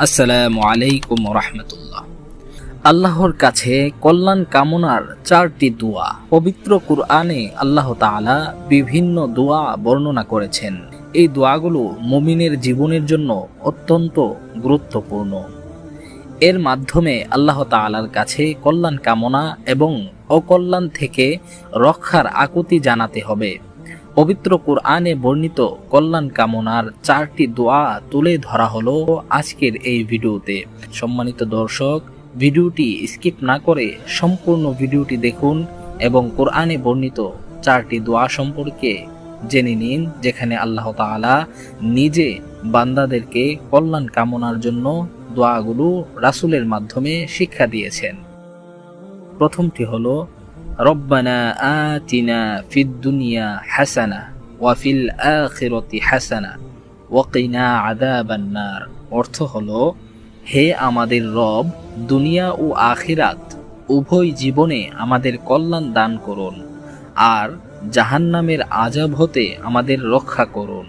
আসসালামু আলাইকুম রাহমাতুল্লাহ। আল্লাহর কাছে কল্যাণ কামনার 4টি দোয়া পবিত্র কুরআনে আল্লাহ তাআলা বিভিন্ন দোয়া বর্ণনা করেছেন। এই দোয়াগুলো মুমিনের জীবনের জন্য অত্যন্ত গুরুত্বপূর্ণ। এর মাধ্যমে আল্লাহ তাআলার কাছে কল্যাণ কামনা এবং অকল্যাণ থেকে রক্ষার আকুতি জানাতে হবে। পবিত্র কুরআনে বর্ণিত কল্যাণ কামনার 4টি দোয়া তুলে ধরা হলো আজকের এই ভিডিওতে। সম্মানিত দর্শক, ভিডিওটি স্কিপ না করে সম্পূর্ণ ভিডিওটি দেখুন এবং কুরআনে বর্ণিত 4টি দোয়া সম্পর্কে জেনে নিন, যেখানে আল্লাহ তাআলা নিজে বান্দাদেরকে কল্যাণ কামনার জন্য দোয়াগুলো রাসূলের মাধ্যমে শিক্ষা দিয়েছেন। প্রথমটি হলো রব্বানা আতিনা ফিদ দুনিয়া হাসানা ওয়া ফিল আখিরাতি হাসানা ওয়া কিনা আযাবান নার। অর্থ হলো, হে আমাদের রব, দুনিয়া ও আখিরাত উভয় জীবনে আমাদের কল্যাণ দান করুন আর জাহান্নামের আযাব হতে আমাদের রক্ষা করুন।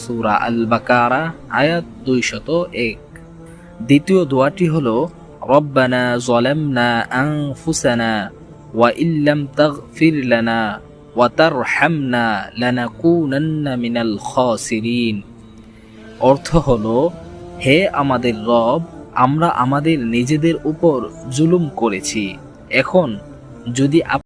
সূরা আল বাকারা আয়াত 201। দ্বিতীয় দোয়াটি হলো রব্বানা যালামনা আনফুসানা ওয়া ইল্লাম তাগফির লানা ওয়া তারহামনা লানাকুনান্না মিনাল খাসিরিন। অর্থ হলো, হে আমাদের রব, আমরা আমাদের নিজেদের উপর জুলুম করেছি। এখন যদি